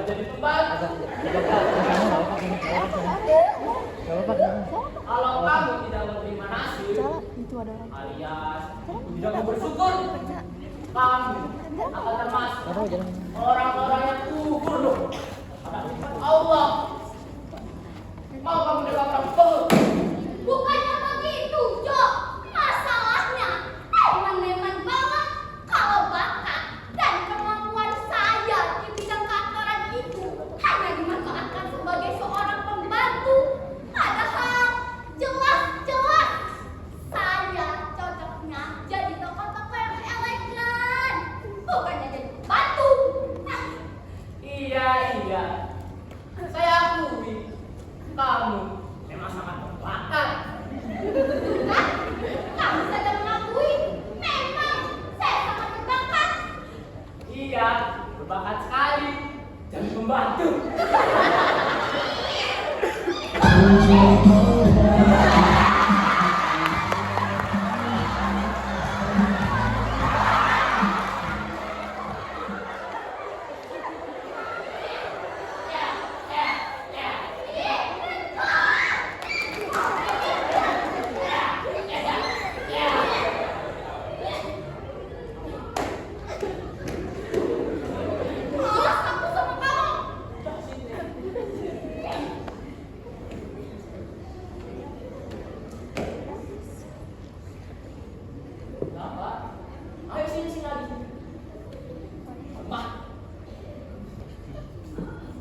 jadi pembantu. Kalau kamu tidak menerima nasib, alias tidak mau bersyukur, kamu akan termasuk orang-orang yang kufur loh. Pada nikmat Allah. Mau kamu dengar orang Bukannya begitu, Jo. Masalahnya, eman-eman banget kalau bakat dan kemampuan saya di bidang kantoran itu hanya dimanfaatkan sebagai seorang pembantu. Padahal jelas-jelas saya cocoknya jadi tokoh-tokoh yang elegan, bukannya jadi pembantu. Iya. Saya akui kamu memang sangat berbakat. Hah? Kamu saja mengakui memang saya sangat berbakat. Iya, berbakat sekali. Jadi pembantu. Malas aku sama kamu. Kenapa? Ayo sini lagi. Lemah.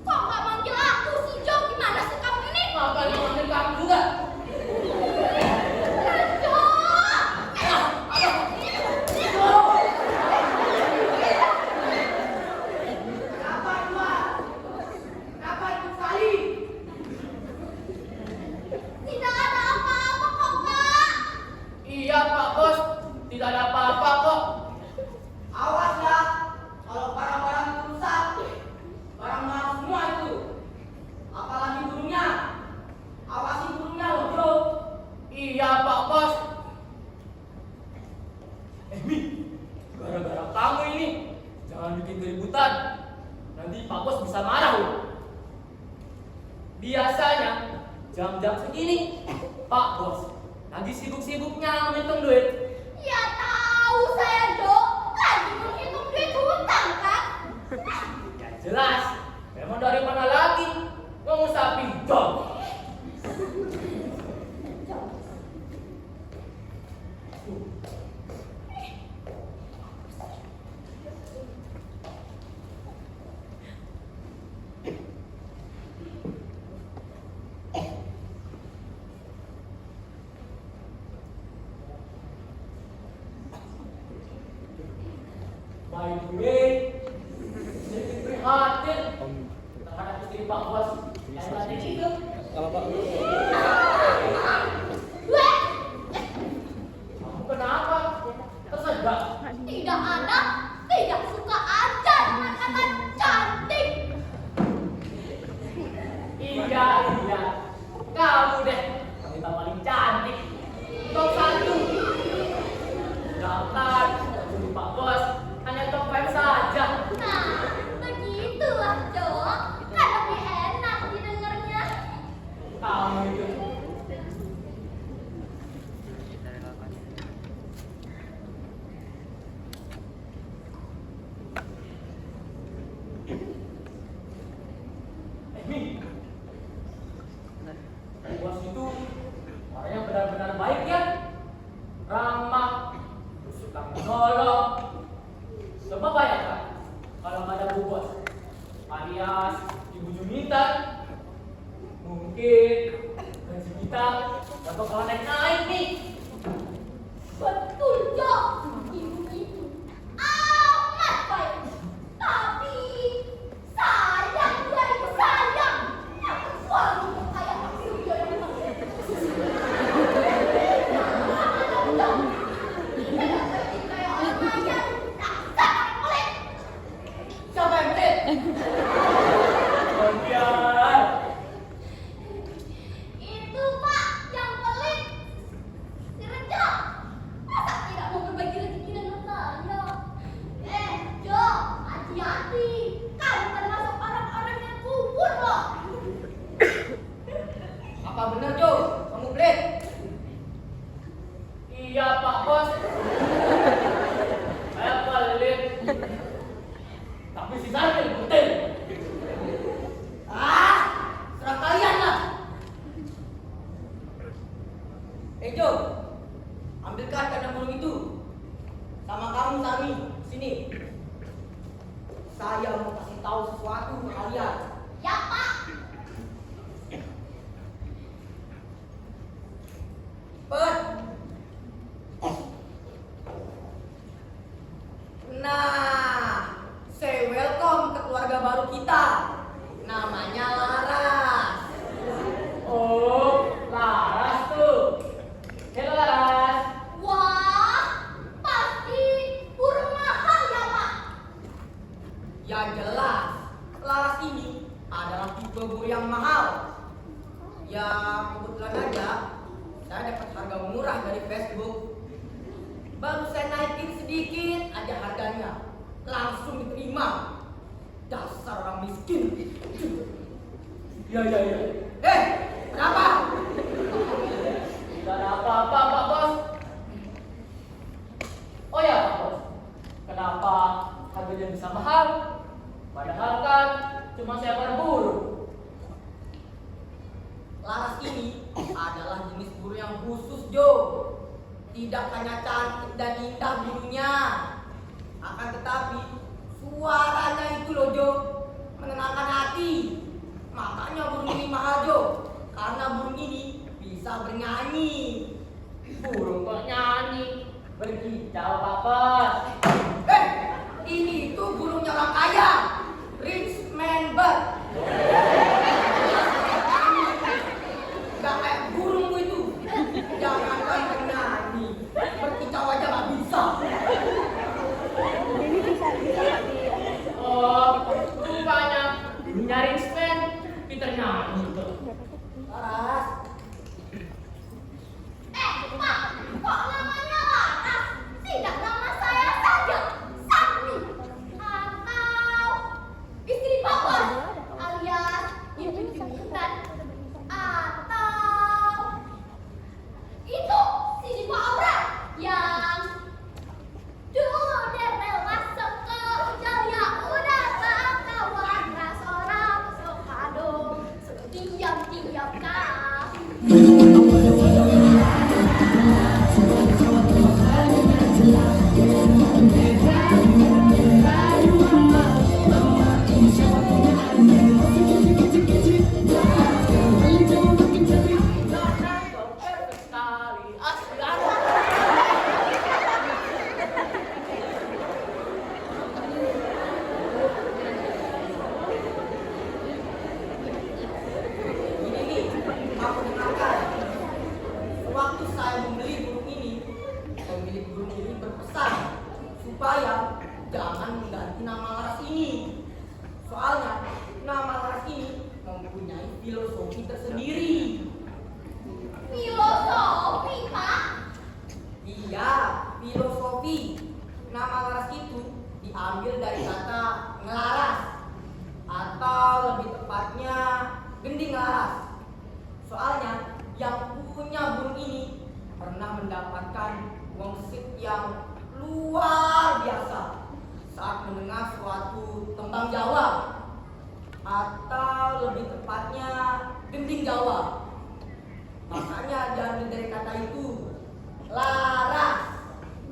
Kok nggak manggil aku sih, Jo? Gimana sih kamu ini? Makanya manggil kamu juga. Jo! Kenapa itu sekali? Tidak ada apa-apa kok, Kak. Iya Pak Bos, tidak ada apa-apa kok. Awas ya, kalau barang-barang itu rusak, barang mahal semua itu. Apalagi burungnya, awasi burungnya loh bro. Iya Pak Bos. Mi, gara-gara kamu ini, jangan bikin keributan. Nanti Pak Bos bisa marah loh. Biasanya jam-jam segini, Pak Bos lagi sibuk-sibuknya ngitung duit. Ya tahu saya, Jo. Lagi menghitung duit hutang, Kak. Ya jelas, memang dari mana lagi? Pengusaha pinjol. By the way, sedikit prihatin terhadap istri Pak Bos yang tadi itu. Kalau Pak Weh, Kamu kenapa? Tersedak? tidak ada. Tidak suka aja dengan kata cantik. Iya. Kamu deh, wanita paling cantik. Top 1. Sedangkan untuk Pak Bos hanya top 5 saja. Nah, begitulah, Jo. Kan lebih enak didengarnya. Kamu itu. Mi, Bos itu orang yang benar-benar baik ya, ramah, suka menolong. Coba bayangkan kalau nggak ada Bu Bos, alias Ibu Juminten, mungkin gaji kita nggak bakalan naik nih. Betul, Jo. Ibu itu amat baik. Tapi sayang, dia itu sayang. Yang suami kayak Pak Suryo yang pakai. Kayak orang kaya. Dasar orang pelit. Siapa yang pelit? Bagian. Itu, Pak, yang pelit. Iya Pak Bos. Saya pelit. Tapi si Saril butil. Serah kalian lah. Jo, ambilkan kandang burung itu. Sama kamu, Sami, sini. Saya mau kasih tahu sesuatu ke kalian. Ya, Pak. Pet. Nah, say welcome ke keluarga baru kita. Namanya Laras. Oh, Laras tuh. Halo Laras. Wah, pasti burung mahal ya, Pak. Ya jelas, Laras ini adalah tipe burung yang mahal. Ya kebetulan aja, saya dapat harga murah dari Facebook. Baru saya naikin sedikit aja harganya, langsung diterima. Dasar orang miskin. Iya. Kenapa? Tidak ada apa-apa Pak Bos. Oh ya Pak Bos, kenapa harganya bisa mahal? Padahal kan cuma saya berburu. Laras ini adalah jenis burung yang khusus, Jo. Tidak hanya cantik dan indah burungnya, akan tetapi suaranya itu loh, Jo, menenangkan hati. Makanya burung ini mahal, Jo, karena burung ini bisa bernyanyi. Burung kok nyanyi, berkicau Pak Bos. Ini itu burungnya orang kaya, rich man bird. Gak kayak burungmu itu. Jangankan bernyanyi, berkicau aja gak bisa. Oh, rupanya nyari stand, pinter nyanyi tuh. Laras, Pak, kok namanya Laras? Tidak nama saya saja, Sakti. Atau istri Pak Bos, alias ibu jemputan. Atau itu si Pak Aura yang dulu dempel masuk ke jaya udah tak kawan seorang sokado diam-diam kah. Sekali, asli ini nih, aku dengarkan. Sewaktu saya membeli burung ini, pemilik burung ini berpesan supaya jangan mengganti nama Laras ini. Soalnya nama Laras ini mempunyai filosofi tersendiri. Filosofi, Pak. Iya, filosofi. Nama Laras itu diambil dari kata ngelaras, atau lebih tepatnya gending laras. Soalnya yang punya burung ini pernah mendapatkan wangsit yang luar biasa saat mendengar suatu tembang Jawa, atau lebih tepatnya gending Jawa. Makanya diambil dari kata itu, laras.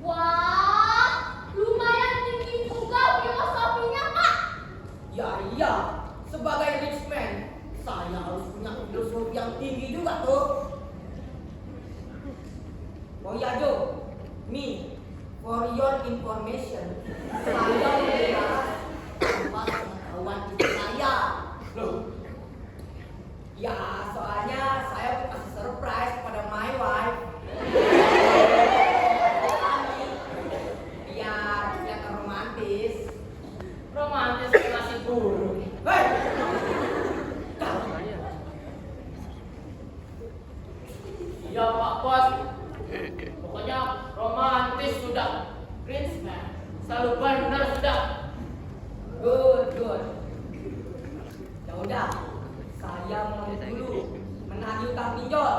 Wah, lumayan tinggi juga filosofinya, Pak. Ya iya, sebagai rich man, saya harus punya filosofi yang tinggi juga tuh. Oh iya Jo, nih, for your information, saya membela tanpa pengetahuan istri saya. loh. Ya, soalnya saya mau kasih surprise pada my wife. Biar kelihatan romantis. Romantis nasi burung. Hei! Iya Pak Bos. Pokoknya romantis sudah. Prince man, selalu benar sudah. Good. Ya udah, saya mau dulu menagih utang pinjol.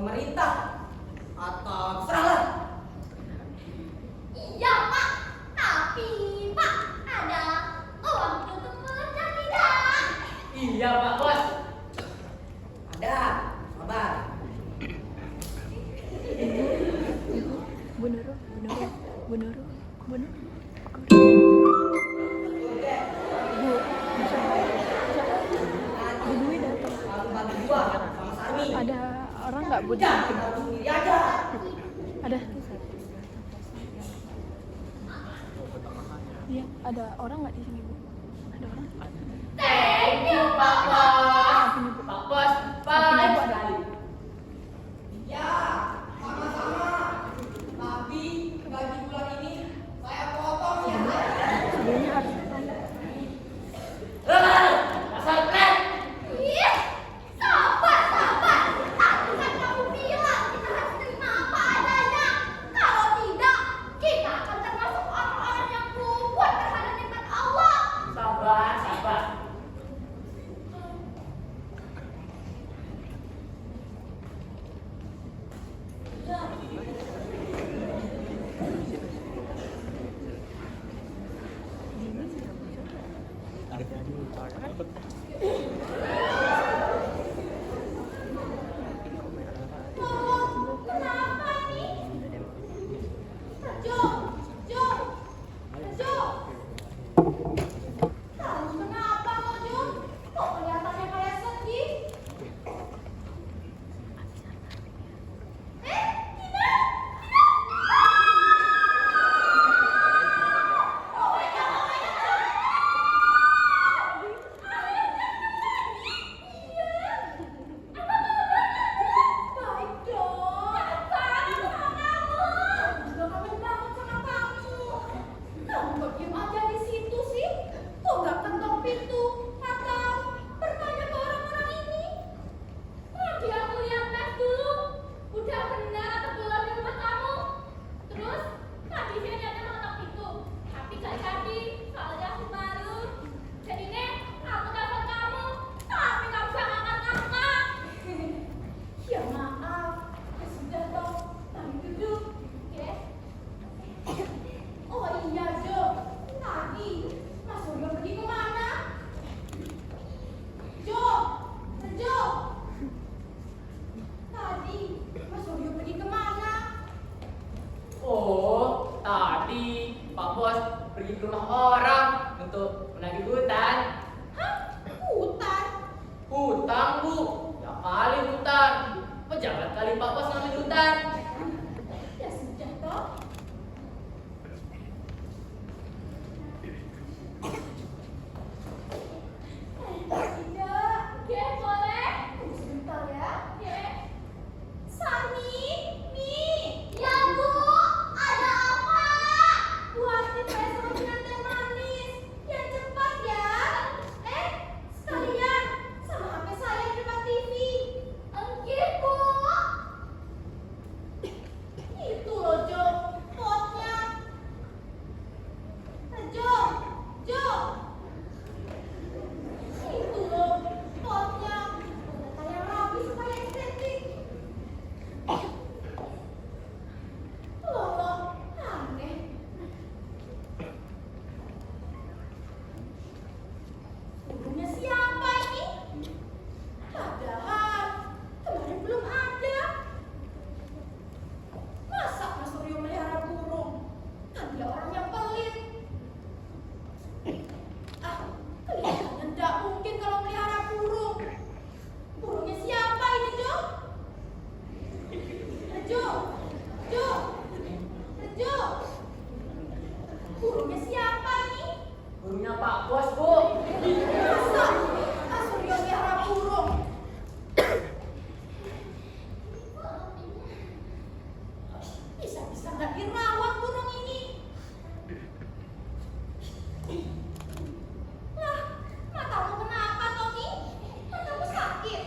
pemerintah atau terserahlah. Iya Pak, tapi Pak ada uang untuk belanja tidak? Iya Pak Bos. Ada, sabar. Bu Nurul. Bu Dwi datang. Lalu bagi dua sama Sarmi. Ada orang nggak Bu? Udah, tinggal sendiri aja. Ada. Iya, ada orang nggak di sini Bu? Ada orang? Thank you Pak Bos. Pak Bos, baik sekali. Ya, sama-sama. Tapi gaji bulan ini saya potong ya. Sebelumnya harus Dasar keren. Ih, sabar. Tadi kan kamu bilang kita harus terima apa adanya. Kalau tidak, kita akan termasuk orang-orang yang kuat terhadap nikmat Allah. Sabar. Kenapa nih? Jo. Tahu kenapa kok Jo? Kok kelihatannya kayak sedih? Tidak. Baik dong. Aku juga kangen banget sama kamu. Kamu kok diem aja di situ sih? Kok nggak ketok pintu atau bertanya ke orang-orang ini? Tadi aku lihat tes dulu, udah benar atau belum di rumah kamu? Terus tadi dia niatnya mau ketok pintu, tapi gak jadi, soalnya aku baru. Jadinya aku telepon kamu, tapi nggak bisa ngangkat-ngangkat. Ya maaf, ya sudah toh, kami duduk, oke? Oh iya Jo, tadi Mas Suryo pergi kemana? Jo, tadi Mas Suryo pergi kemana? Oh, tadi Pak Bos pergi ke rumah orang untuk menagih hutang. Hah? Hutan? Hutang Bu, ya kali hutang. Pejabat kali Pak Bos ngambil hutang. Ya sudah toh. Tidak, oke boleh. Tunggu sebentar ya. Oke. Sani, nih. Ya Bu, ada apa? Buatin saya sama teh manis. Yang cepat ya. Sekalian sama HP saya di depan TV. Oke Bu. Itu loh Jo, potnya. Jo. Itu loh potnya. Udah kayak rapi supaya estetik. Loh, aneh. Burungnya siapa ini? Padahal kemarin belum ada. Masa Mas Suryo melihara burung? Kan dia orang yang pelit. Kelihatannya tidak mungkin kalau melihara burung. Burungnya siapa ini, Jo? Jo. Burungnya siapa ini? Burungnya Pak Bos Bu. Masa Mas Suryo melihara burung? Bisa-bisa nggak dirawat burung ini? Lah, matamu kenapa, Tommy? Matamu sakit?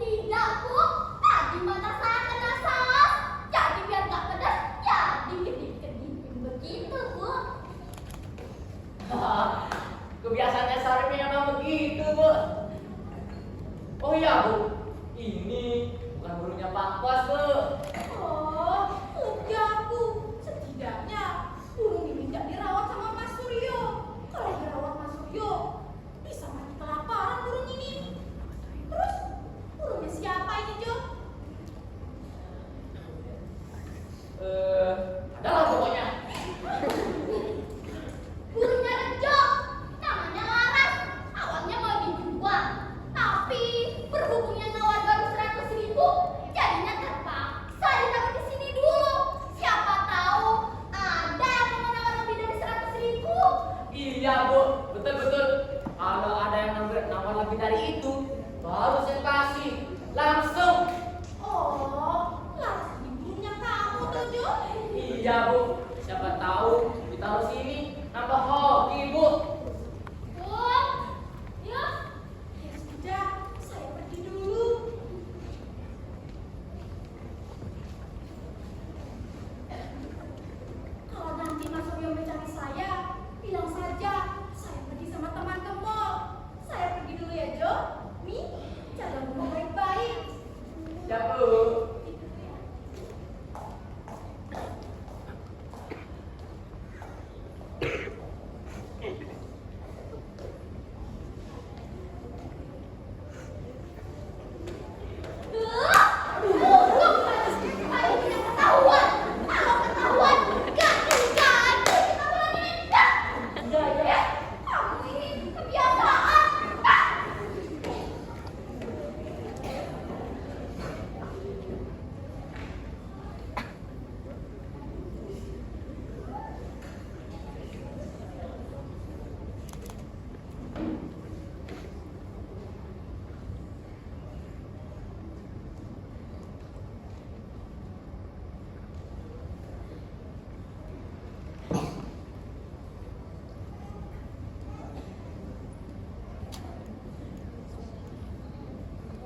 Tidak, Bu. Tadi mata saya kena saus. Jadi biar nggak pedas, ya dikit-dikit begitu, Bu. Kebiasaannya Sarmi memang begitu Bu. Oh iya Bu, ini bukan Mana burungnya Pak Bos, Bu? Oh, lega aku. Setidaknya burung ini tidak dirawat sama Mas Suryo. Kalau dirawat Mas Suryo, bisa mati kelaparan burung ini. Terus, burungnya siapa ini, Jo? Adalah pokoknya. Burungnya Rejo, namanya Laras. Awalnya mau dijual, tapi berhubungnya nawar baru 100.000, jadinya terpaksa ditaruh di sini dulu. Siapa tahu ada yang mau nawar lebih dari 100.000. Iya, Bu. Betul-betul. Kalau ada yang nawar lebih dari itu, baru saya kasih. Langsung. Oh, Laras ini burungnya kamu tuh, Jo. Iya, Bu. Siapa tahu ditaruh sini nambah hoki, Bu. Bung, ya, ya sudah, saya pergi dulu. Kalau nanti Mas Suryo mencari saya, bilang saja saya pergi sama teman ke mall. Saya pergi dulu ya, Jo. Mi, jaga rumah baik-baik. Ya, Bu.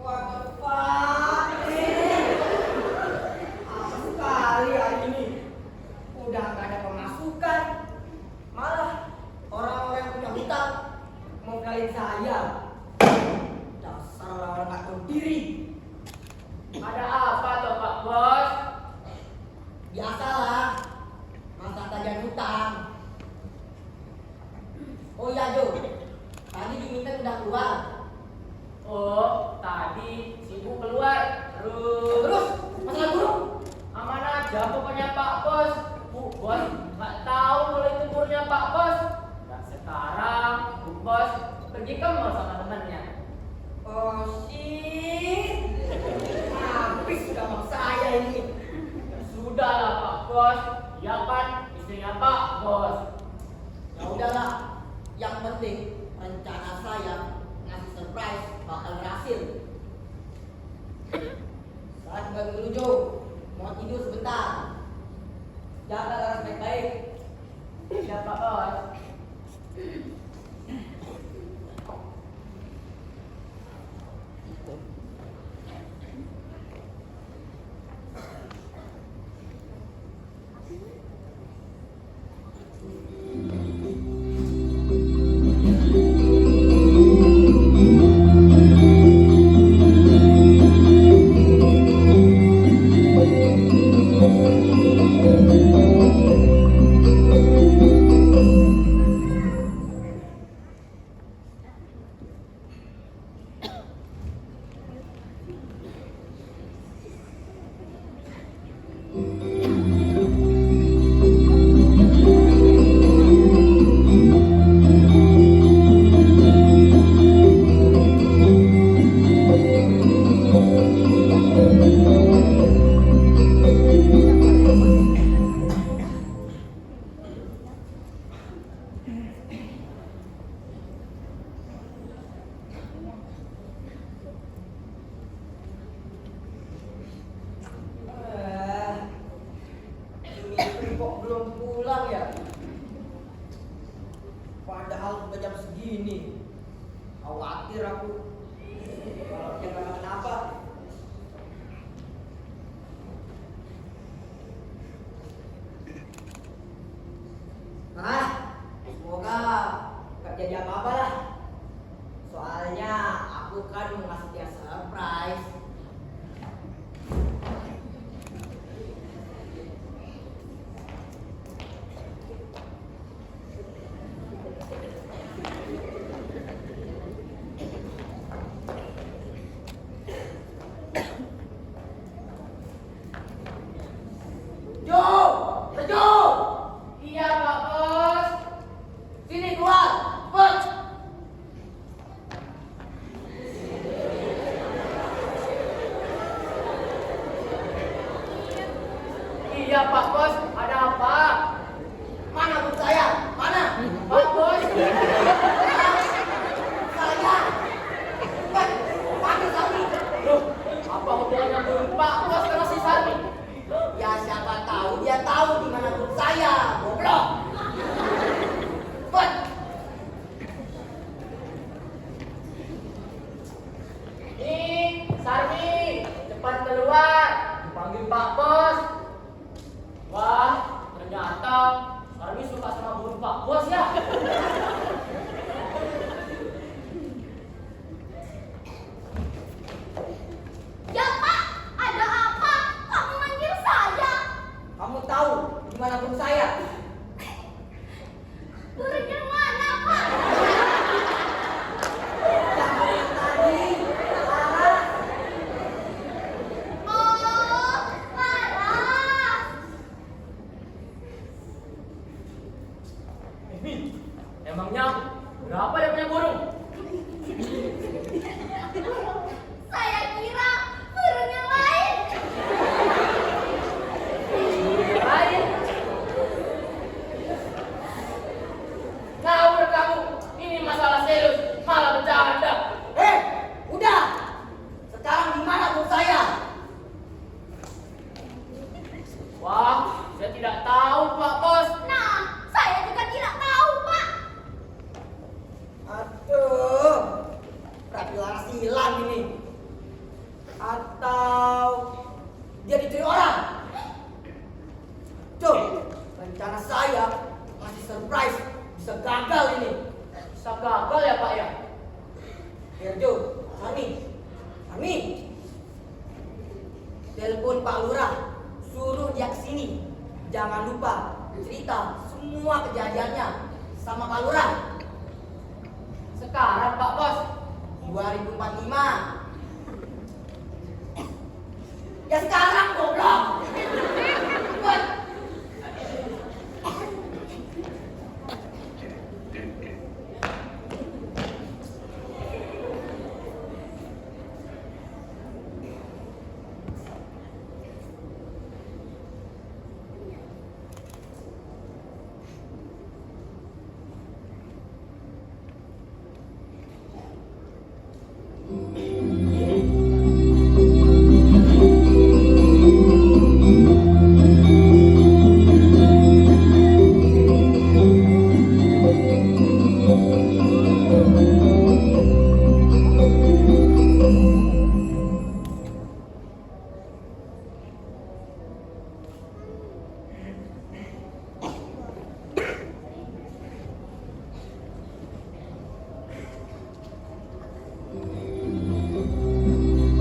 What the fuck? Apa sekali hari ini? Udah nggak ada pemasukan, malah orang-orang yang punya hutang mau kalian saya. Dasar orang nggak tahu diri. Ada apa toh, Pak Bos? Biasalah, masa tagihan hutang. Oh iya Jo, tadi Juminten udah keluar. Oh, tadi si Bu keluar. Terus masalah burung? Aman aja pokoknya Pak Bos. Bu Bos nggak tahu kalau itu burungnya Pak Bos. Dan sekarang Bu Bos pergi ke mall sama temannya. Oh shit, habis sudah bang saya ini. Ya sudahlah Pak Bos. Dia kan istrinya Pak Bos. Ya udahlah, yang penting rencana saya ngasih surprise bakal berhasil. Saat tinggal dulu Jo, mau tidur sebentar. Jaga Laras baik-baik. Siap Pak Bos. Juminten kok belum pulang ya? Padahal sudah jam segini. Khawatir aku kalau dia kenapa-napa. Semoga gak jadi apa-apa lah. Soalnya aku kan mau ngasih dia surprise. Iya Pak Bos, ada apa? Mana bos saya? Mana? Pak Bos, Saya. Bukan. Panggil Sami. loh, apa hubungannya dengan Pak Bos sama si Sami? Ya siapa tahu dia tahu di mana bos saya. Goblok. Bos. Nih, Sami, cepat keluar, panggil Pak Bos. Wah, ternyata Sami suka sama burung Pak Bos ya. Ya Pak, ada apa? Kamu manggil saya? Kamu tahu di mana bos saya? Burung yang mana Pak? Yang tadi. Laras. Oh, Laras. Emangnya berapa dia punya burung? Saya kira burung yang lain. Burung lain? Ngawur kamu, ini masalah serius, malah bercanda. Udah. Sekarang di mana bos saya? Wah, saya tidak tahu Pak Bos. Nah, saya juga tidak tahu Pak. Aduh. Berarti Laras hilang ini. Atau dia dicuri orang? Tuh, rencana saya masih surprise. Bisa gagal ini. Bisa gagal ya Pak ya? Herjo, Sami, telepon Pak Lurah, suruh dia kesini. Jangan lupa cerita semua kejadiannya sama Pak Lurah. Sekarang Pak Bos. 2045. Ya sekarang goblok. Buat.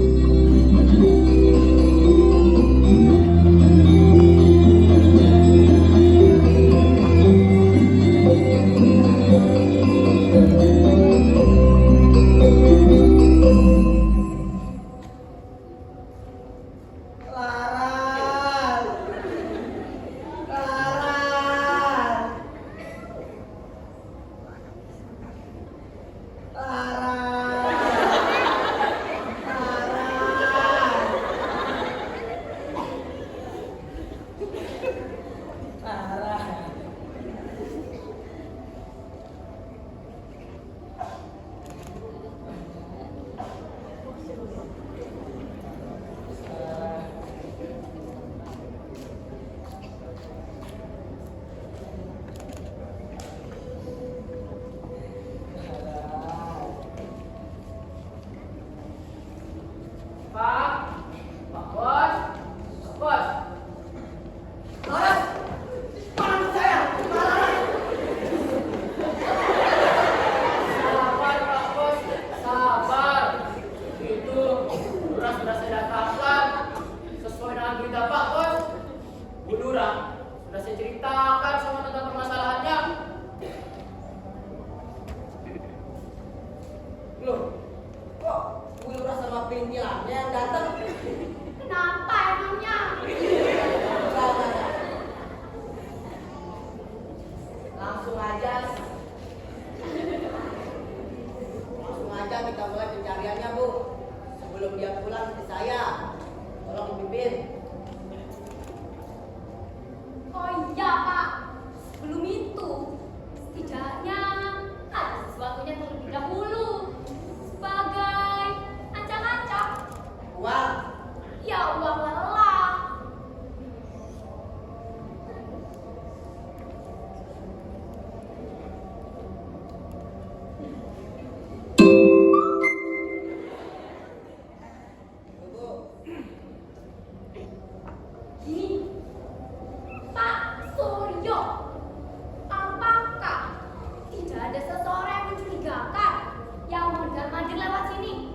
Laras. Laras. Pak Bos, Pak Bos. Laras. Mana saya? Laras. Sabar Pak Bos, sabar. Itu Lurah sudah saya datangkan sesuai dengan berita Pak Bos. Bu Lurah sudah saya ceritakan semua tentang permasalahannya. Loh, kok Bu Lurah sama perintilannya yang datang? Kenapa emangnya? Langsung aja kita mulai pencariannya, Bu. Sebelum dia pulang ke saya, tolong dipimpin. Oh iya Pak, sebelum itu setidaknya ada sesuatunya terlebih dahulu sebagai ancang-ancang. Uang. Ya uang lelah. Bu. Gini, Pak Suryo, apakah tidak ada seseorang yang mencurigakan yang mondar-mandir lewat sini?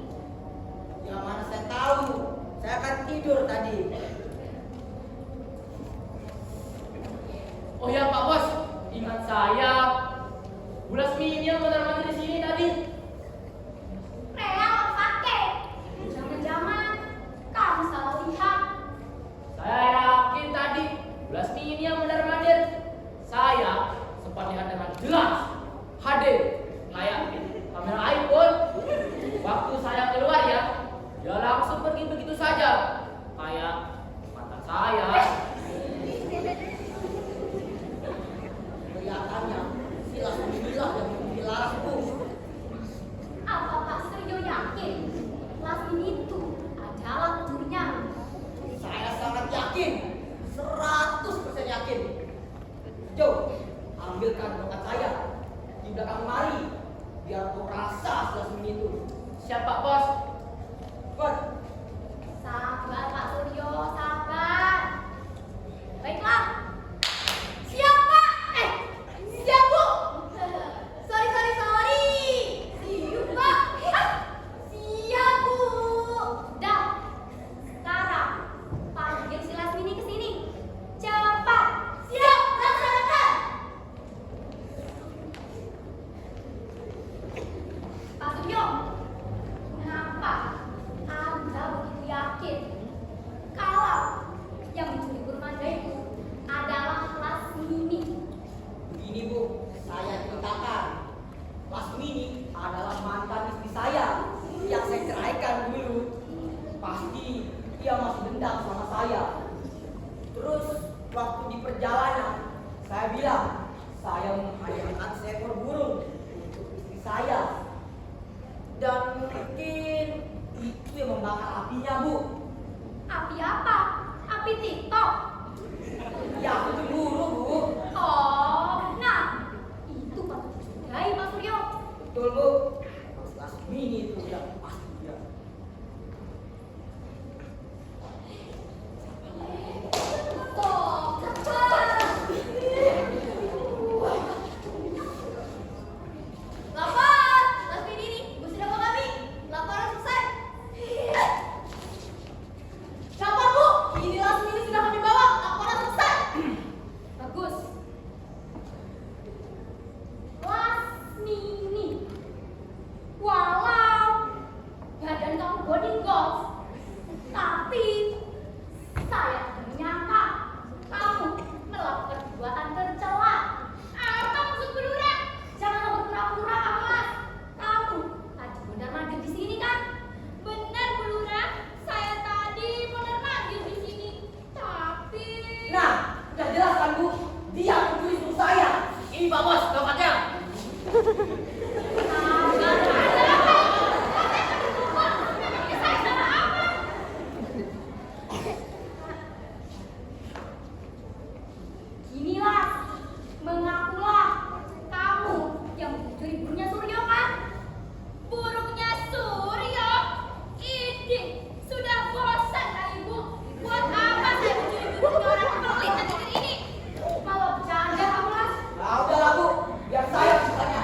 Yang mana saya tahu. Saya akan tidur tadi. Oh ya Pak Bos, ingat saya. Bu Lasmini yang mondar-mandir di sini tadi. Real pakai. Jangan-jangan kamu salah lihat. Saya yakin tadi Bu Lasmini yang mondar-mandir. Saya sempat lihat dengan jelas HD layar kamera iPhone. Waktu saya keluar ya, dia langsung pergi begitu saja. Kayak mata saya. Kelihatannya silas menggila dan menggilas, Bu. Apa Pak Suryo yakin Lasmini itu adalah pencurinya? Saya sangat yakin. 100% yakin. Jo, ambilkan dompet saya di belakang lemari biar kau rasa silas itu. Siap Pak Bos. Cepat. Sabar Pak Suryo, sabar. Baiklah. Siap Pak. Siap Bu. Sorry. Siap Pak. Siap Bu. Dah. Sekarang panggil si Lasmini ke sini. Cepat. Siap, laksanakan. Pak Suryo, kenapa Anda begitu yakin kalau yang mencuri kurma itu adalah Lasmini? Begini, Bu, saya ceritakan. Lasmini adalah mantan istri saya yang saya ceraikan dulu. Pasti dia masih dendam sama saya. Terus waktu di perjalanan saya bilang saya menghadiahkan seekor burung untuk istri saya. Dan mungkin itu yang membakar apinya, Bu. Api apa? Api TikTok? Ya, aku cemburu, Bu. Oh, nah, itu patut dicurigai Pak Suryo. Betul, Bu. Lasmini itu yang pasti dia. Kok, cepat. Lapor, Lasmini ini, bos sudah mau kami. Laporan selesai. Lapor Bu, ini Lasmini sudah kami bawa. Laporan selesai. Bagus. Lasmini, walau badan kamu body golf, tapi saya tidak menyangka kamu melakukan perbuatan tercela. Apa maksud pelura? Jangan kamu pura-pura kamu Las. Kamu tadi mondar-mandir di sini kan? Benar pelura, saya tadi mondar-mandir di sini. Tapi Nah, sudah jelas kan, Bu? Dia mencuri susu saya. Ini Pak Bos, dompetnya. Ginilah, mengakulah kamu yang mencuri burungnya Suryo kan? Burungnya Suryo? Ini sudah bosan dah Ibu. Buat apa saya mencuri burungnya orang pelit dan negeri ini? Malah bercanda kamu Las. Nah, udahlah, Bu. Biar saya ceritanya.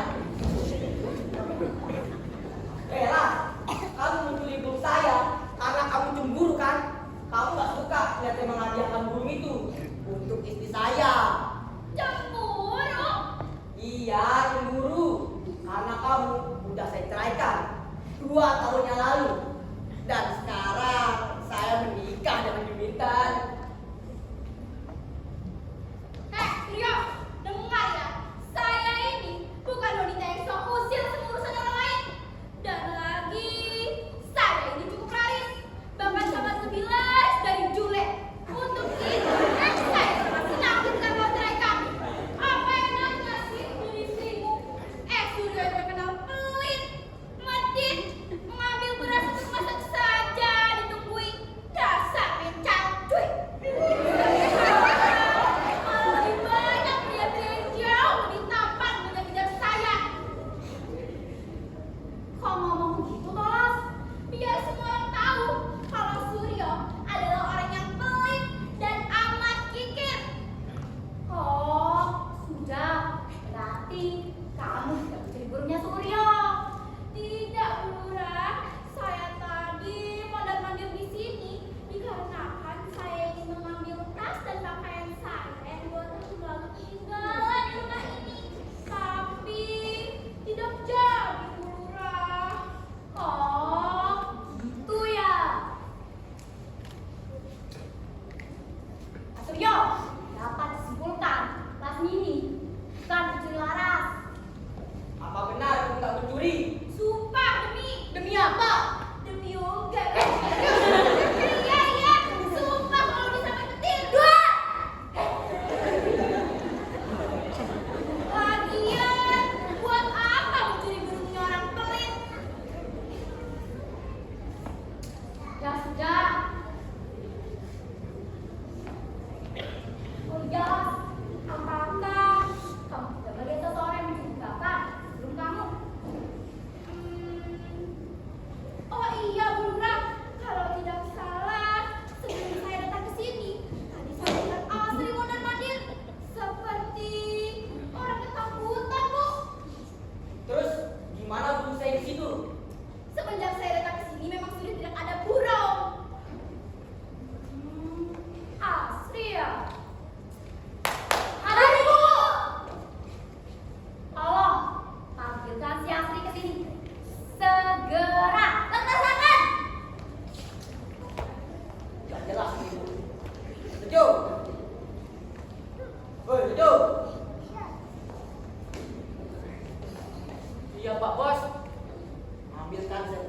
Lah, kamu mencuri burung saya karena kamu cemburu kan? Kamu gak suka lihat saya menghadiahkan burung itu untuk istri saya. Cemburu? Iya, cemburu. Karena kamu udah saya ceraikan 2 tahun yang lalu. Dan sekarang saya menikah dengan Jumitan. Suryo, dengar ya. Saya ini bukan wanita yang sok usil sama urusan orang lain. Dan lagi, saya ini cukup laris. Bahkan sama 11 dari Jule. Untuk itu, saya termasuk nakut sama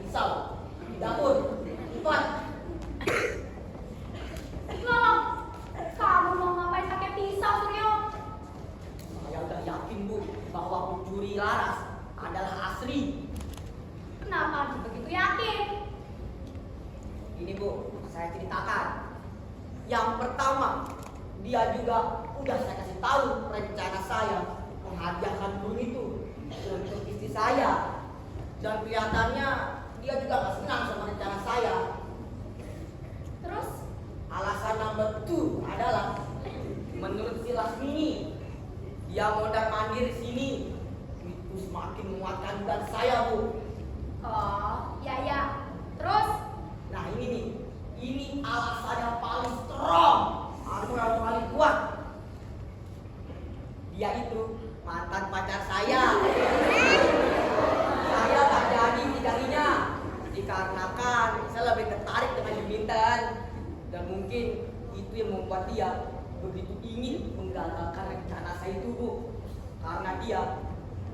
pisau di dapur. Cepat. Loh, kamu mau ngapain pakai pisau, Suryo? Saya udah yakin Bu bahwa pencuri laras adalah asli. Kenapa begitu yakin? Ini Bu, saya ceritakan. Yang pertama, dia juga udah saya kasih tahu rencana saya menghadiahkan burung itu untuk istri saya. Dan kelihatannya dia juga gak senang sama rencana saya. Terus? Alasan nomor 2 adalah menurut si Lasmini, dia mondar mandir sini itu semakin menguatkan dan saya Bu. Oh, ya. Terus? Nah ini nih, ini alasan yang paling strong atau yang paling kuat. Dia itu mantan pacar saya. Saya tak jadi nikahinya dikarenakan saya lebih tertarik dengan Juminten, dan mungkin itu yang membuat dia begitu ingin menggagalkan rencana saya itu Bu, karena dia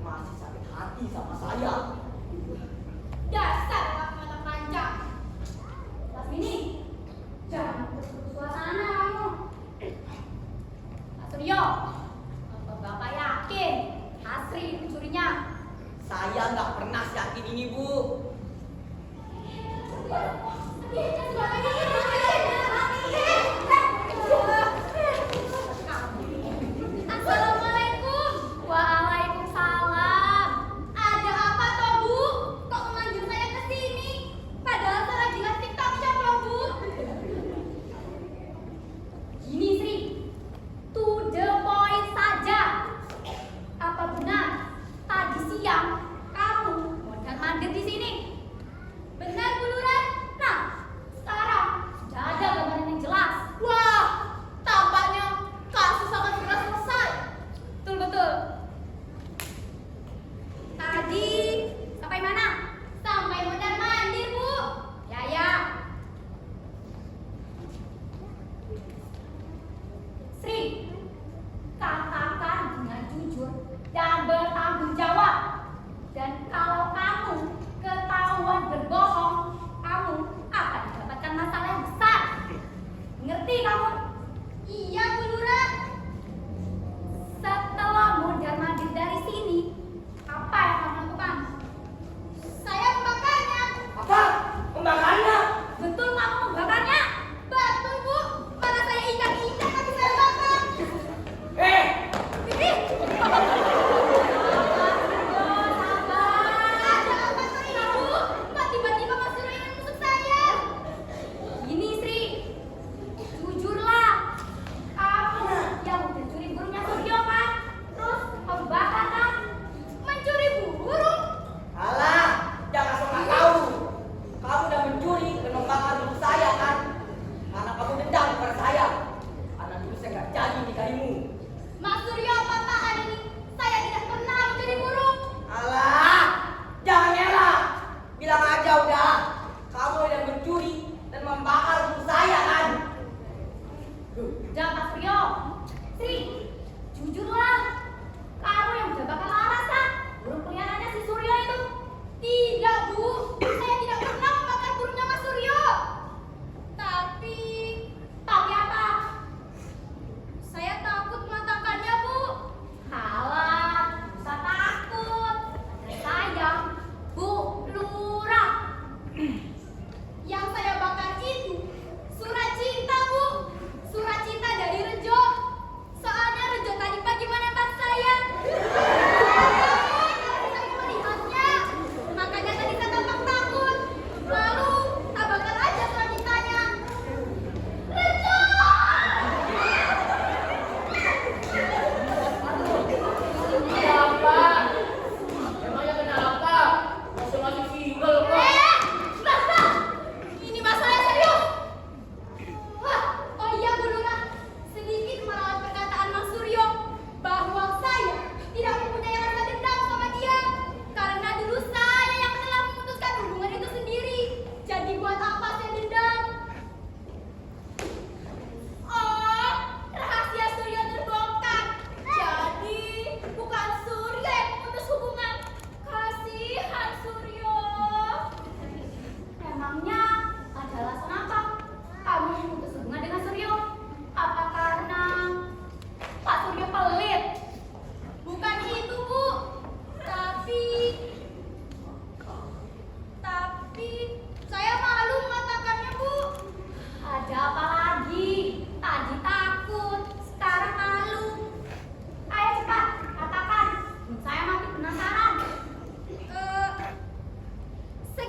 masih sakit hati sama saya. Dasar mata panjang. Lasmini, jangan berputus suasana kamu. Pak Suryo, apa Bapak yakin Asri pencurinya? Saya nggak pernah yakin ini Bu. Assalamualaikum. Waalaikumsalam. Ada apa toh Bu? Kok memanggil saya ke sini?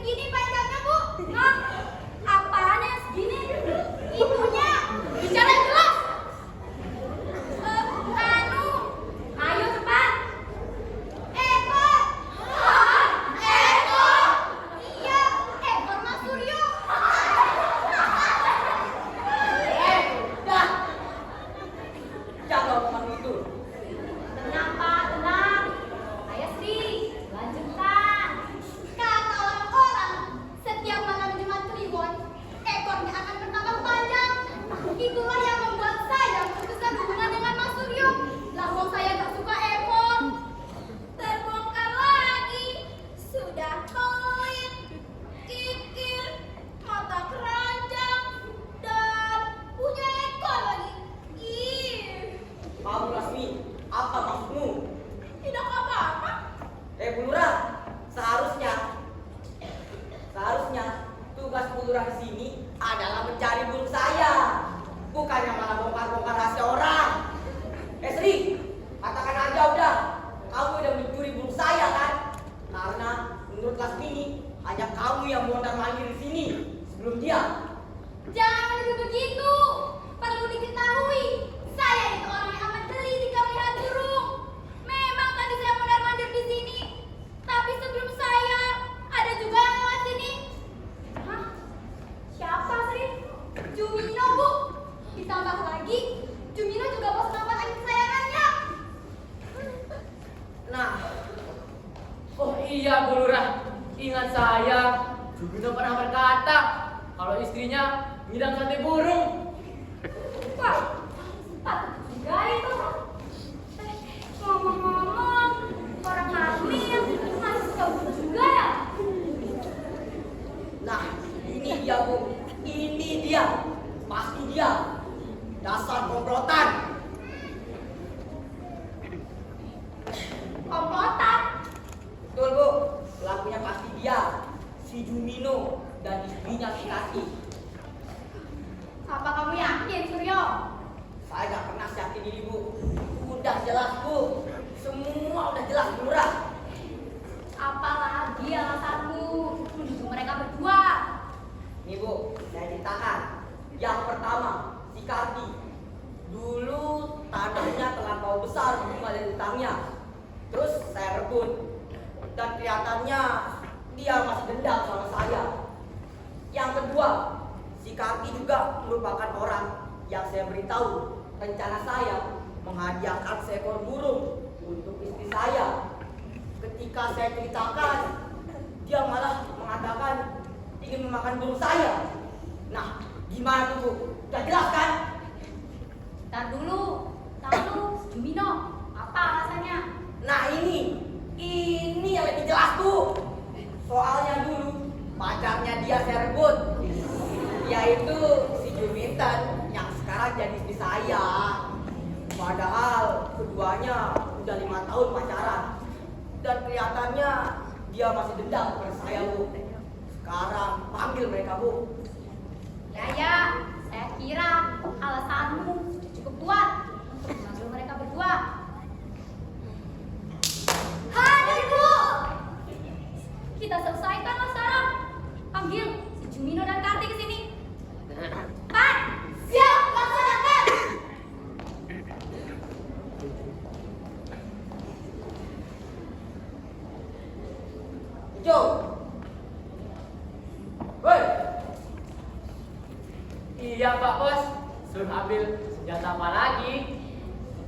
segini panjangnya, Bu. Hah? Apaan yang segini? Itunya. Bicara yang jelas. Ayo cepat. Ekor. Hah? Ekor? Iya, ekor Mas Suryo. Dah. Jaga omongan itu. Tenang, Pak, tenang. Ayo, Sri, lanjutkan. Kata orang-orang, setiap malam Jumat Kliwon, ekornya akan bertambah panjang. Itulah yang membuat saya memutuskan hubungan dengan Mas Suryo. Lah, wong saya gak suka ekor. Terbongkar lagi. Sudah pelit, kikir, mata keranjang, dan punya ekor lagi. Ih. Kamu Lasmi, apa maksudmu? Tidak apa-apa. Bu Lurah, seharusnya tugas Bu Lurah di sini adalah mencari burung saya, bukannya malah bongkar-bongkar rahasia orang. Sri, katakan aja udah, kamu udah mencuri burung saya kan? Karena menurut Lasmi ini hanya kamu yang mondar-mandir di sini sebelum dia. Jangan menuduh begitu. Perlu diketahui, saya itu orang yang amat geli jika melihat burung. Memang tadi saya mondar-mandir di sini, tapi sebelum saya ada juga yang lewat sini. Hah? Siapa sih? Jumino, Bu. Ditambah lagi, Jumino juga bos nampak lagi kesayangannya. Nah, Oh iya Bu Lurah, ingat saya Jumino pernah berkata kalau istrinya ngidam sate burung. Wah, patut juga itu. Ngomong-ngomong, orang hamil masih suka burung juga ya? nah ini dia Bu, ini dia, pasti dia. Dasar komplotan. Komplotan. Betul Bu, pelakunya pasti dia, si Jumino dan istrinya si Kaki. Apa kamu yakin, Suryo? Saya gak pernah yakin diri Bu. Udah jelas Bu, semua udah jelas murah. Apalagi alasanmu menuduh mereka berdua? Nih Bu, saya ceritakan. Yang pertama, si Kaki. Dulu tanahnya terlampau besar bunga dan utangnya. Terus saya rebut. Dan kelihatannya dia masih dendam sama saya. Yang kedua, si Kaki juga merupakan orang yang saya beritahu rencana saya menghadiahkan seekor burung untuk istri saya. Ketika saya ceritakan, dia malah mengatakan ingin memakan burung saya. Nah, gimana tuh Bu? Udah jelas kan? Ntar dulu, lalu Jumino, apa alasannya? Nah ini yang lebih jelas Bu. Soalnya dulu pacarnya dia saya rebut, yaitu si Juminten yang sekarang jadi istri saya. Padahal keduanya udah 5 tahun pacaran dan kelihatannya dia masih dendam kepada saya Bu. Sekarang panggil mereka Bu. Ya, saya kira alasanmu sudah cukup kuat untuk mengambil mereka berdua. Hadir Bu. Kita selesaikanlah sekarang. Panggil si Jumino dan Karti ke sini. Pak, siap laksanakan. Jo. Woi, Iya Pak Bos, suruh ambil senjata apa lagi?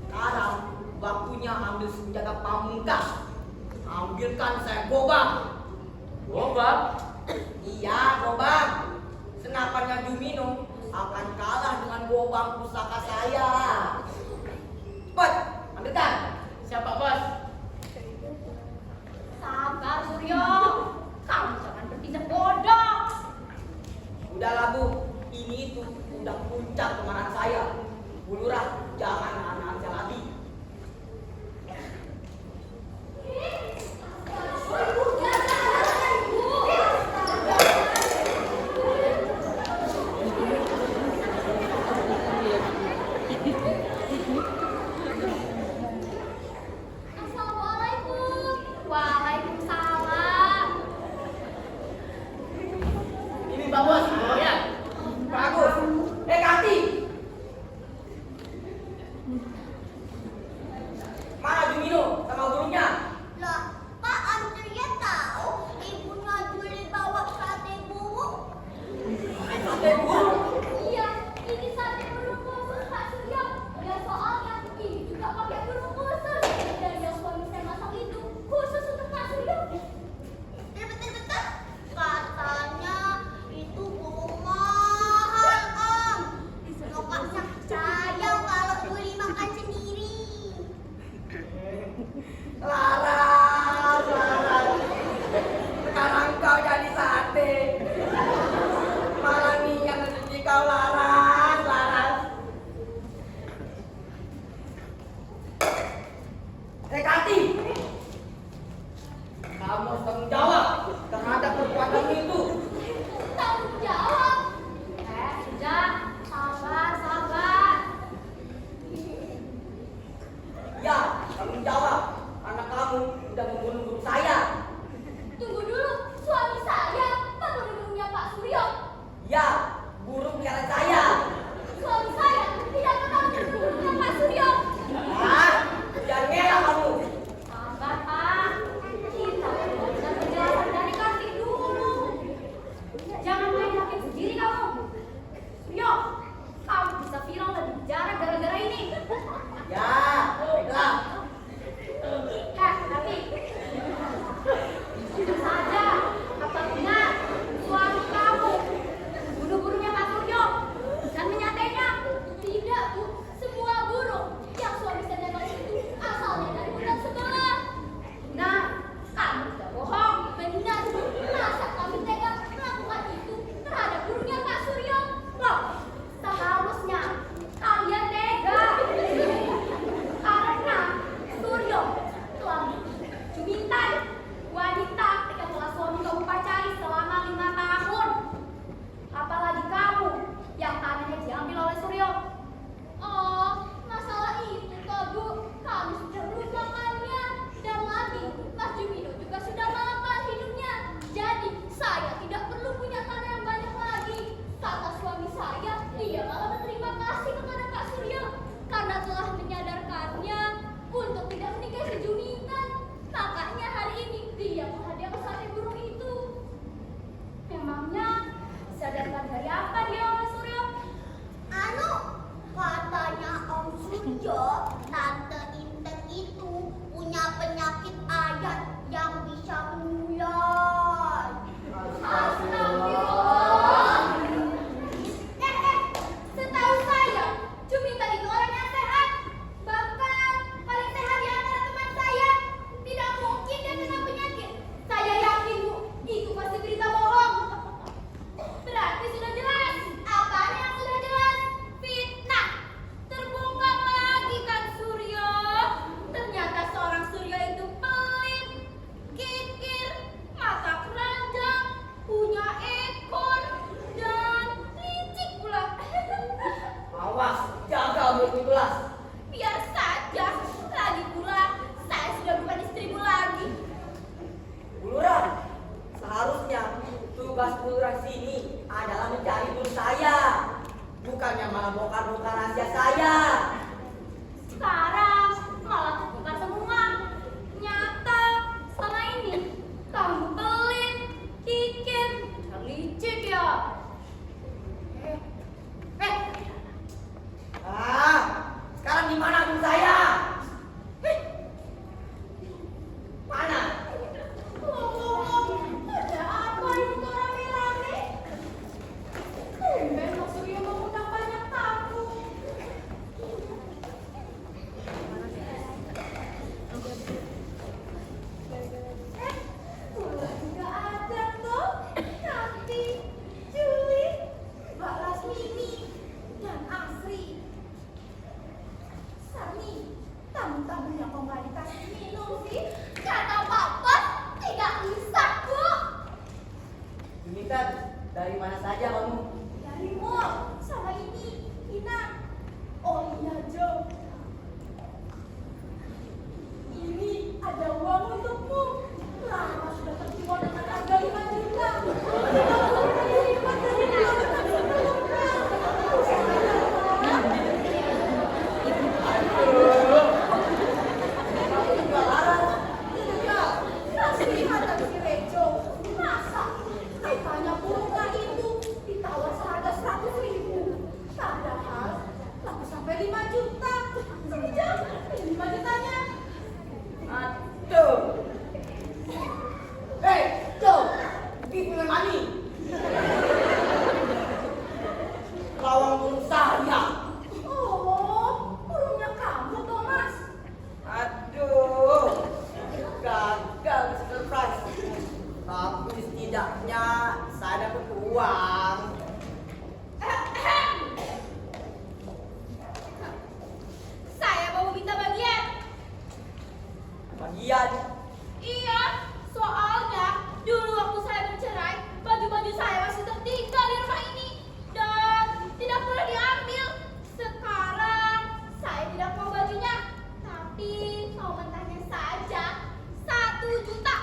sekarang waktunya ambil senjata pamungkas. Ambilkan saya gobang. Gobang? Iya, gobang. Senapannya Jumino akan kalah dengan gobang pusaka saya. Cepat, ambilkan. Siapa Bos? Sabar Suryo. Kamu jangan bertindak bodoh. Udahlah Bu, ini tuh udah puncak kemarahan saya. Bu Lurah, jangan nahan saya lagi. Assalamualaikum. Waalaikumsalam. Pak Bos. Ya. Bagus. Kati. Mana Jumino sama gurunya? Lah, Pak Andrea tahu ibunya Juli bawa sate burung. Sate burung. Iya, ini sate burung khusus Pak Suryo. Ya soalnya ini juga pakai burung khusus. Dan yang suami saya masak itu khusus untuk Pak Suryo. Betul-betul. Katanya itu burung mahal, Om. Nyokapnya sayang kalau Juli makan sendiri. Laras. Sekarang kau jadi sate. Malah nih yang mencuci kau Laras. Kati. Kamu harus tanggung jawab terhadap perbuatan itu. Tanggung jawab. Sudah, sabar. Ya, tanggung jawab. Karena kamu sudah membunuh guru saya. Tunggu dulu, suami saya membunuh gurunya Pak Suryo. Ya, guru pilihan saya. Suami saya tidak pernah membunuh gurunya Pak Suryo. Ah, jangan ngelak kamu. Sabar, Pak. Kita mendengar penjelasan dari Kartik dulu. Jangan main hakim sendiri kamu. Suryo, kamu bisa viral dan dipenjara gara-gara ini. Ya, baiklah. Tapi tentu saja, apa benar suami kamu bunuh gurunya Pak Suryo dan menyatainya? Tidak, Bu. Semua burung yang suami saya tembak itu asalnya dari hutan sebelah. Nah, kamu tidak bohong. Benar, Bu. Masa kami tega melakukan itu terhadap gurunya Pak Suryo? Loh, seharusnya kalian tega. Karena Suryo telah Jumintan, wanita yang telah suami kamu pacari selama 5 tahun. Apalagi kamu yang tanahnya diambil oleh Suryo. Oh, masalah itu toh, Bu. Kami sudah melupakannya. Dan lagi, Mas Jumino juga sudah mapan hidupnya. Jadi, saya tidak perlu punya tanah yang banyak lagi. Kata suami saya, dia malah berterima kasih kepada Kak Suryo karena telah menyadarkannya untuk tidak menikahi si Jumintan. Makanya hari ini dia menghadiahkan sate burung itu. Memangnya sadarkan dari apa dia oleh Suryo? Katanya Om Suryo, Tante Inten itu punya penyakit ayat yang bisa menular. Astagfirullah. Setahu saya, Jumintan itu orang yang sehat. Bahkan paling sehat di antara teman saya. Tidak mungkin dia kena penyakit. Saya yakin, Bu, itu pasti berita bohong. Berarti sudah jelas. Apaan yang sudah jelas? Fitnah. Terbongkar lagi kan Suryo. Ternyata seorang Suryo itu pelit, kikir, mata keranjang, punya ekor, dan licik pula. Awas, jaga mulutmu kelas. Biar saja. Lagi pula, saya sudah bukan istrimu lagi. Buluran, seharusnya tugas buluran sini adalah mencari guru saya, bukannya malah bongkar-bongkar rahasia saya. Sekarang malah terbuka semua. Nyata selama ini kamu pelit, kikir, dan licik ya. Sekarang di mana guru saya? Mana? Ada apa ini kok rame-rame? Tumben Mas Suryo mengundang banyak tamu. Ulah juga ada tuh. Nanti Juli, Mbak Lasmini, dan Asri. Sami, tamu-tamu yang kembali kasih minum sih. Kata Pak Bos, tidak bisa, Bu. Jumintan, dari mana saja kamu? Dari mall, sama ini, Ina. Oh iya, Jo. Ini ada uang untukmu. Lama sudah terjual dengan harga 5 juta. Tidak perlu lipat dari burungnya itu ditawar seharga 100.000. Padahal laku sampai 5 juta. Sini Jam, ini 5 jutanya. Aduh. Hey, Joe, give me money. Lawang burung saya. Oh, burungnya kamu, Thomas. Aduh, gagal surprise. Tapi setidaknya saya dapat uang. Saya mau minta bagian. Bagian. Iya, soalnya dulu waktu saya bercerai, baju-baju saya masih tertinggal di rumah ini dan tidak pernah diambil. Sekarang saya tidak mau bajunya, tapi mau mentahnya saja 1 juta.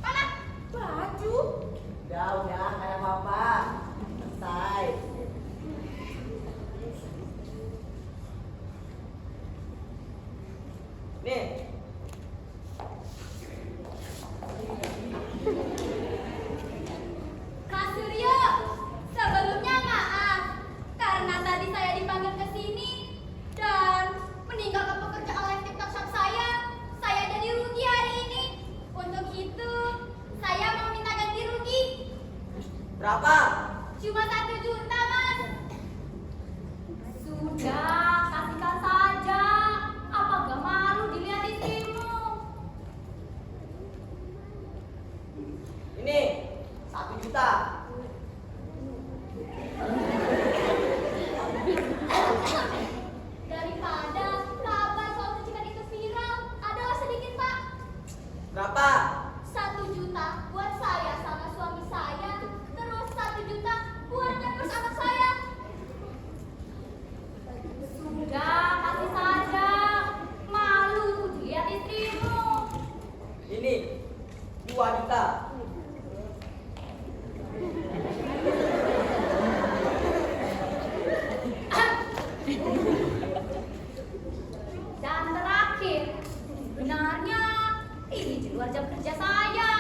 Mana? Baju? Udah, kayak apa-apa. Selesai. Nih. Kak Suryo, sebelumnya maaf karena tadi saya dipanggil ke sini dan meninggalkan pekerjaan live TikTok shop saya. Saya jadi rugi hari ini. Untuk itu, saya mau minta ganti rugi. Berapa? Cuma 1 juta, Mas. Sudah, kasihkan saja. Apa gak malu dilihat istrimu? Ini 1 juta. Daripada kabar soal percikan itu viral, adalah sedikit, Pak. Berapa? 1 juta buat saya sama suami saya, terus 1 juta buat nyepers anak saya. Sudah, kasih saja. Malu dilihat istrimu. Ini 2 juta. Dan terakhir, sebenarnya ini di luar jam kerja saya.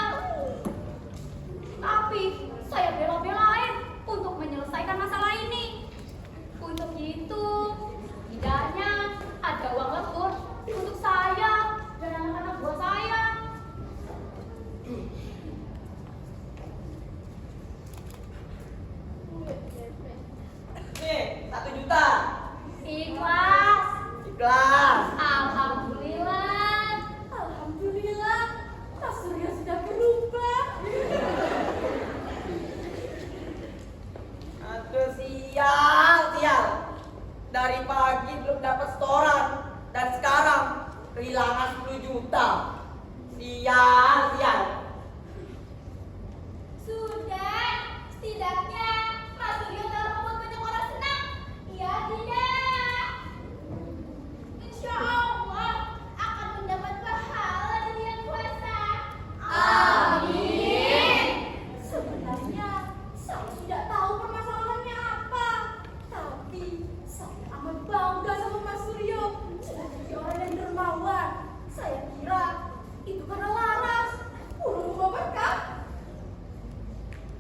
Tapi saya bela-belain untuk menyelesaikan masalah ini. Untuk itu, setidaknya ada uang lebur untuk saya dan anak-anak buah saya. Nih, 1 juta. Ikhlas. Ikhlas. Alhamdulillah. Alhamdulillah. Pak Surya sudah berubah. Aduh, sial. Dari pagi belum dapat setoran dan sekarang kehilangan 10 juta. Sial. Sudah, setidaknya Pak Surya telah membuat banyak orang senang. Iya tidak? Insya Allah akan mendapat pahala dari yang kuasa. Amin. Sebenarnya saya tidak tahu permasalahannya apa, tapi saya amat bangga sama Mas Suryo. Sudah jadi orang yang dermawan. Saya kira itu karena Laras, burung berkah.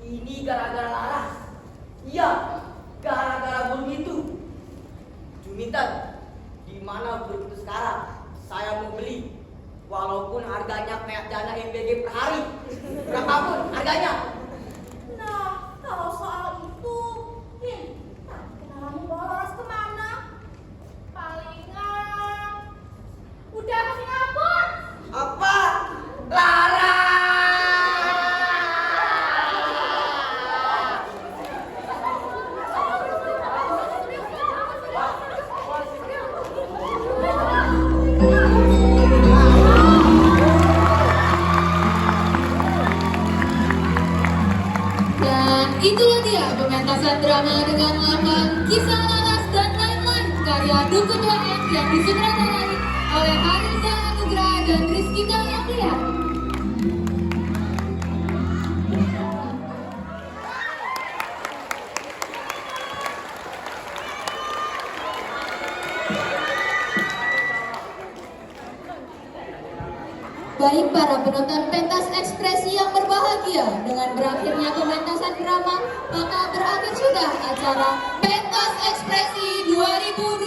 Ini gara-gara Laras. Iya, gara-gara burung itu. Juminten, di mana burung itu sekarang? Saya mau beli. Walaupun harganya kayak dana MBG per hari. Berapapun harganya. Nah, kalau soal itu, nanti kenalanmu bawa Laras kemana? Palingan udah ke Singapura. Apa? Laras! Dan itulah dia pementasan drama dengan lambang Kisah Laras dan Lain-Lain karya Dukun WM yang disutradarai oleh Harizal Anugrah dan Rizkita Aprilia. Baik para penonton pentas ekspresi yang berbahagia, dengan berakhirnya pementasan drama drama, maka berakhir sudah acara Pentas Ekspresi 2026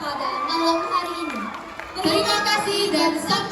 pada malam hari ini. Terima kasih dan sampai